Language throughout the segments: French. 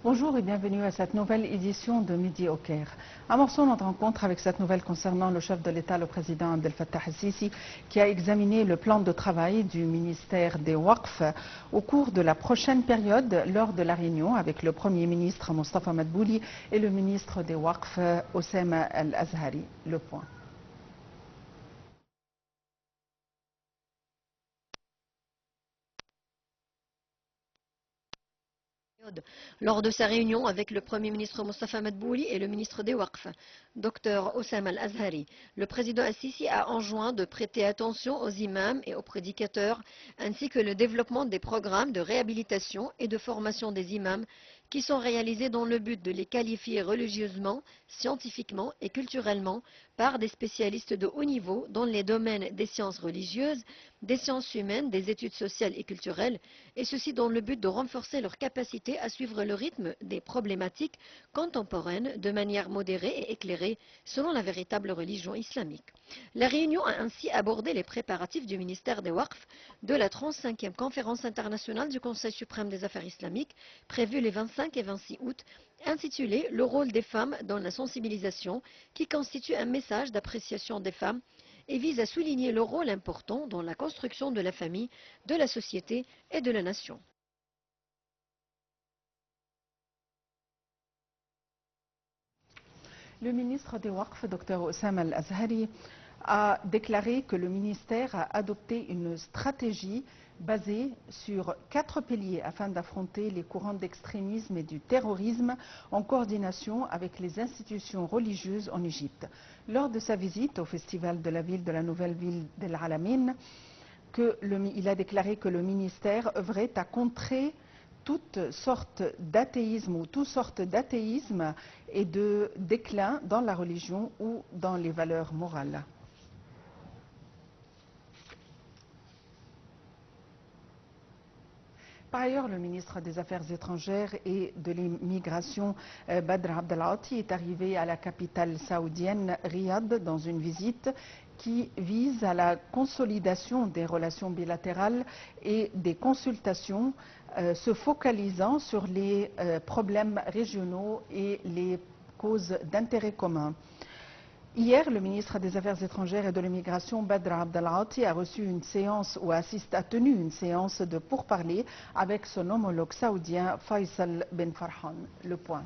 Bonjour et bienvenue à cette nouvelle édition de Midi au Caire. Amorçons notre rencontre avec cette nouvelle concernant le chef de l'État, le président Abdel Fattah el-Sisi, qui a examiné le plan de travail du ministère des Waqf au cours de la prochaine période lors de la réunion avec le Premier ministre Mostafa Madbouli et le ministre des Waqf Oussama Al-Azhari. Le point. Lors de sa réunion avec le Premier ministre Mostafa Madbouli et le ministre des Waqf, Dr Oussama Al-Azhari, le président Al-Sisi a enjoint de prêter attention aux imams et aux prédicateurs, ainsi que le développement des programmes de réhabilitation et de formation des imams qui sont réalisés dans le but de les qualifier religieusement, scientifiquement et culturellement par des spécialistes de haut niveau dans les domaines des sciences religieuses, des sciences humaines, des études sociales et culturelles, et ceci dans le but de renforcer leur capacité à suivre le rythme des problématiques contemporaines de manière modérée et éclairée selon la véritable religion islamique. La réunion a ainsi abordé les préparatifs du ministère des Waqf de la 35e conférence internationale du Conseil suprême des affaires islamiques prévue les 25 et 26 août, intitulée Le rôle des femmes dans la sensibilisation, qui constitue un message d'appréciation des femmes et vise à souligner leur rôle important dans la construction de la famille, de la société et de la nation. Le ministre des Waqf, Dr Oussama Al-Azhari, a déclaré que le ministère a adopté une stratégie basée sur 4 piliers afin d'affronter les courants d'extrémisme et du terrorisme en coordination avec les institutions religieuses en Égypte. Lors de sa visite au festival de la ville de la nouvelle ville d'El Alamein, il a déclaré que le ministère œuvrait à contrer toutes sortes d'athéisme ou toutes sortes d'athéisme et de déclin dans la religion ou dans les valeurs morales. Par ailleurs, le ministre des Affaires étrangères et de l'immigration, Badr Abdelghati, est arrivé à la capitale saoudienne, Riyad, dans une visite qui vise à la consolidation des relations bilatérales et des consultations se focalisant sur les problèmes régionaux et les causes d'intérêt commun. Hier, le ministre des Affaires étrangères et de l'immigration, Badr Abdelghati, a reçu une séance ou a tenu une séance de pourparlers avec son homologue saoudien Faisal Ben Farhan. Le point.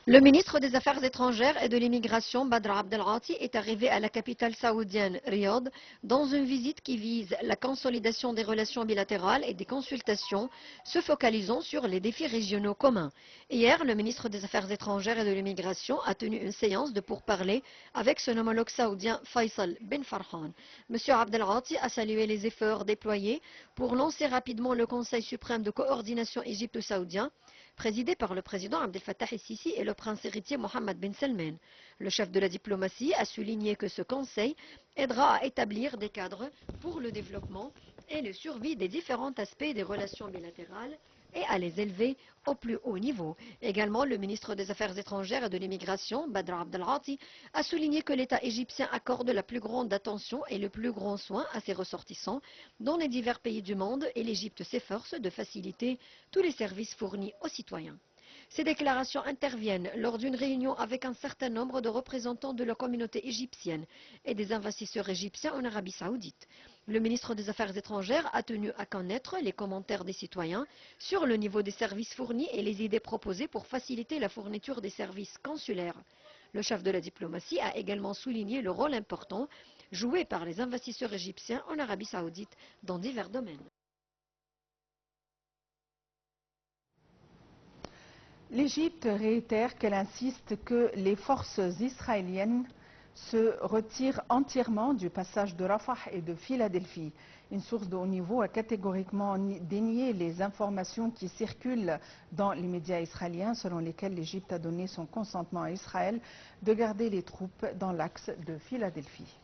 Le ministre des Affaires étrangères et de l'immigration, Badr Abdelghati, est arrivé à la capitale saoudienne, Riyad, dans une visite qui vise la consolidation des relations bilatérales et des consultations se focalisant sur les défis régionaux communs. Hier, le ministre des Affaires étrangères et de l'immigration a tenu une séance de pourparlers avec son homologue saoudien Faisal Ben Farhan. M. Abdelghati a salué les efforts déployés pour lancer rapidement le Conseil suprême de coordination égypto-saoudien, présidé par le président Abdel Fattah el-Sisi et le prince héritier Mohammed Ben Salman. Le chef de la diplomatie a souligné que ce conseil aidera à établir des cadres pour le développement et le survie des différents aspects des relations bilatérales et à les élever au plus haut niveau. Également, le ministre des Affaires étrangères et de l'immigration, Badr Abdelghati, a souligné que l'État égyptien accorde la plus grande attention et le plus grand soin à ses ressortissants dans les divers pays du monde et l'Égypte s'efforce de faciliter tous les services fournis aux citoyens. Ces déclarations interviennent lors d'une réunion avec un certain nombre de représentants de la communauté égyptienne et des investisseurs égyptiens en Arabie saoudite. Le ministre des Affaires étrangères a tenu à connaître les commentaires des citoyens sur le niveau des services fournis et les idées proposées pour faciliter la fourniture des services consulaires. Le chef de la diplomatie a également souligné le rôle important joué par les investisseurs égyptiens en Arabie saoudite dans divers domaines. L'Égypte réitère qu'elle insiste que les forces israéliennes se retirent entièrement du passage de Rafah et de Philadelphie. Une source de haut niveau a catégoriquement dénié les informations qui circulent dans les médias israéliens selon lesquelles l'Égypte a donné son consentement à Israël de garder les troupes dans l'axe de Philadelphie.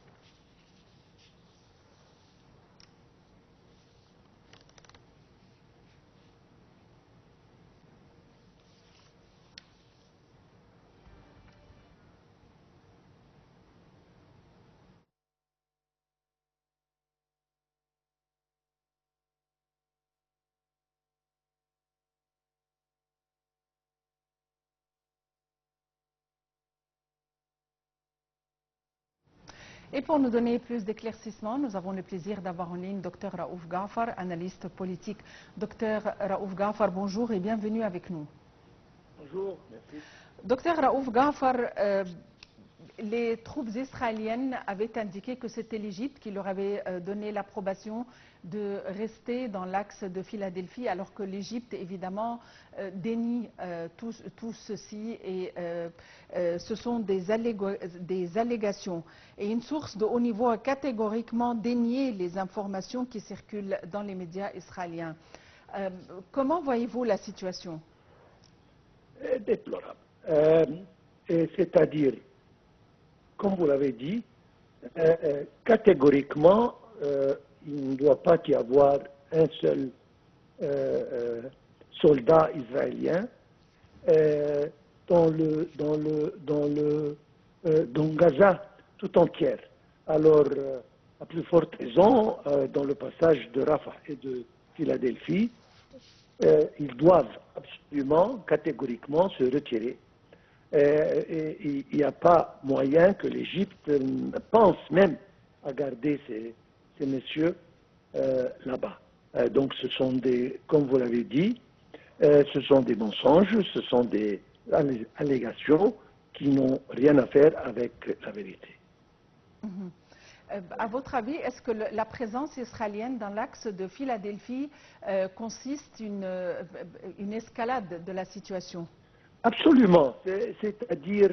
Et pour nous donner plus d'éclaircissements, nous avons le plaisir d'avoir en ligne Dr Raouf Ghafar, analyste politique. Dr Raouf Ghafar, bonjour et bienvenue avec nous. Bonjour, merci. Dr Raouf Ghafar, les troupes israéliennes avaient indiqué que c'était l'Égypte qui leur avait donné l'approbation de rester dans l'axe de Philadelphie, alors que l'Égypte, évidemment, dénie tout ceci et ce sont des allégations. Et une source de haut niveau a catégoriquement dénié les informations qui circulent dans les médias israéliens. Comment voyez-vous la situation? Déplorable. C'est-à-dire, comme vous l'avez dit, catégoriquement, il ne doit pas y avoir un seul soldat israélien dans Gaza tout entière. Alors, à plus forte raison, dans le passage de Rafah et de Philadelphie, ils doivent absolument, catégoriquement, se retirer. Il n'y a pas moyen que l'Égypte pense même à garder ces messieurs là-bas. Donc ce sont des, comme vous l'avez dit, ce sont des mensonges, ce sont des allégations qui n'ont rien à faire avec la vérité. À votre avis, est-ce que la présence israélienne dans l'axe de Philadelphie consiste une escalade de la situation? Absolument. C'est-à-dire,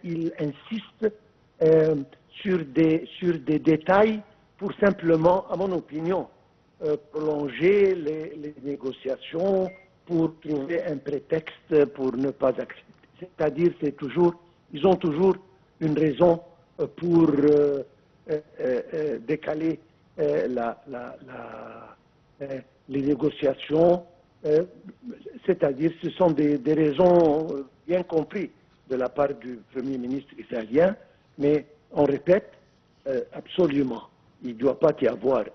il insiste sur des détails pour simplement, à mon opinion, prolonger les négociations, pour trouver un prétexte pour ne pas accepter. C'est-à-dire, ils ont toujours une raison pour décaler les négociations. C'est-à-dire, ce sont des raisons bien comprises de la part du Premier ministre israélien, mais on répète, absolument, il ne doit pas y avoir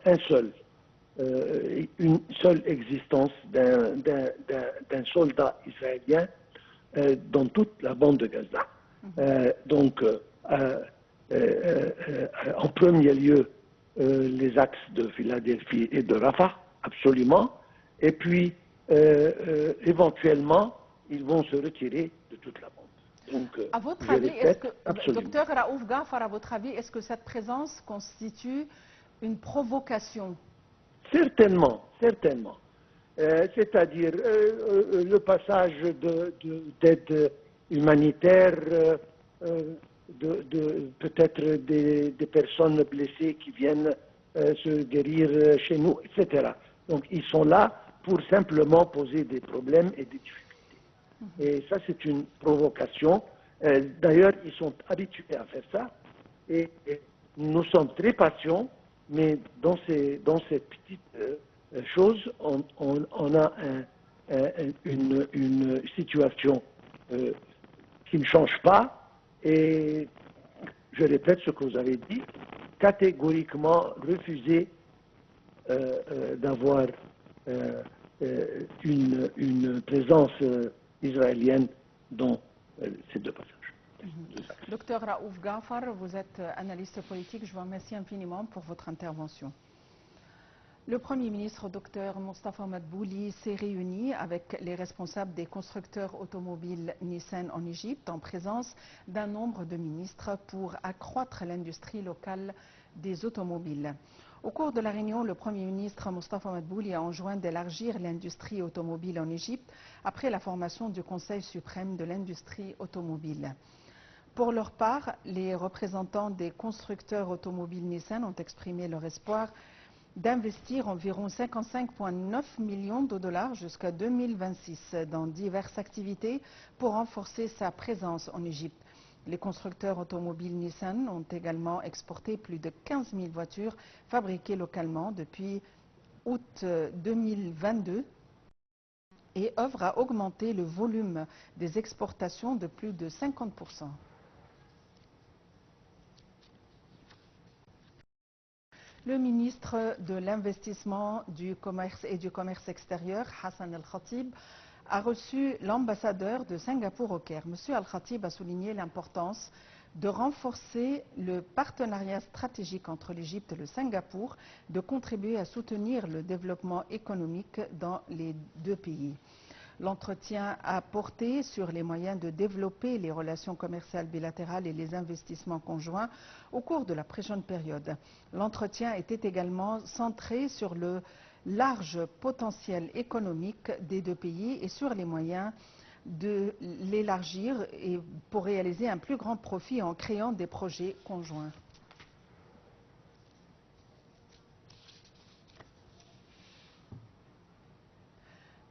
une seule existence d'un soldat israélien dans toute la bande de Gaza. Donc, en premier lieu, les axes de Philadelphie et de Rafah, absolument, et puis éventuellement, ils vont se retirer de toute la bande. Donc, à votre avis, Docteur Raouf Ghafar, à votre avis, est-ce que cette présence constitue une provocation? Certainement, certainement. C'est-à-dire le passage d'aide humanitaire, peut-être des personnes blessées qui viennent se guérir chez nous, etc. Donc ils sont là pour simplement poser des problèmes et des difficultés. Et ça, c'est une provocation. D'ailleurs, ils sont habitués à faire ça. Et nous sommes très patients, mais dans ces petites choses, on a une situation qui ne change pas. Et je répète ce que vous avez dit, catégoriquement refuser d'avoir une présence israélienne dans ces deux passages. Docteur Raouf Ghafar, vous êtes analyste politique. Je vous remercie infiniment pour votre intervention. Le Premier ministre, Dr Mostafa Madbouli, s'est réuni avec les responsables des constructeurs automobiles Nissan en Égypte en présence d'un nombre de ministres pour accroître l'industrie locale des automobiles. Au cours de la réunion, le Premier ministre Mostafa Madbouli a enjoint d'élargir l'industrie automobile en Égypte après la formation du Conseil suprême de l'industrie automobile. Pour leur part, les représentants des constructeurs automobiles Nissan ont exprimé leur espoir d'investir environ 55,9 millions de dollars jusqu'à 2026 dans diverses activités pour renforcer sa présence en Égypte. Les constructeurs automobiles Nissan ont également exporté plus de 15 000 voitures fabriquées localement depuis août 2022 et œuvrent à augmenter le volume des exportations de plus de 50%. Le ministre de l'Investissement, du Commerce et du Commerce extérieur, Hassan Al-Khatib, a reçu l'ambassadeur de Singapour au Caire. Monsieur Al-Khatib a souligné l'importance de renforcer le partenariat stratégique entre l'Égypte et le Singapour, de contribuer à soutenir le développement économique dans les deux pays. L'entretien a porté sur les moyens de développer les relations commerciales bilatérales et les investissements conjoints au cours de la prochaine période. L'entretien était également centré sur le large potentiel économique des deux pays et sur les moyens de l'élargir et pour réaliser un plus grand profit en créant des projets conjoints.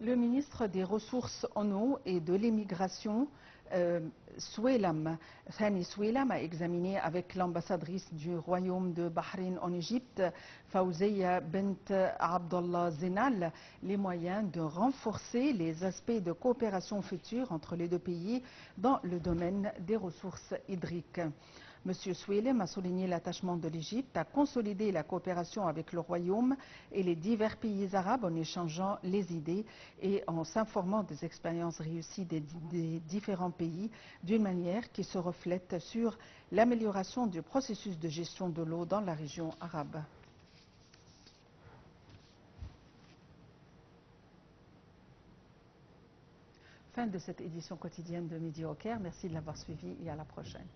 Le ministre des Ressources en eau et de l'immigration, Thani Soueilam, a examiné avec l'ambassadrice du Royaume de Bahreïn en Égypte, Fawziya Bint Abdallah Zenal, les moyens de renforcer les aspects de coopération future entre les deux pays dans le domaine des ressources hydriques. M. Soueilam a souligné l'attachement de l'Égypte à consolider la coopération avec le Royaume et les divers pays arabes en échangeant les idées et en s'informant des expériences réussies des différents pays d'une manière qui se reflète sur l'amélioration du processus de gestion de l'eau dans la région arabe. Fin de cette édition quotidienne de Midi au Caire. Merci de l'avoir suivi et à la prochaine.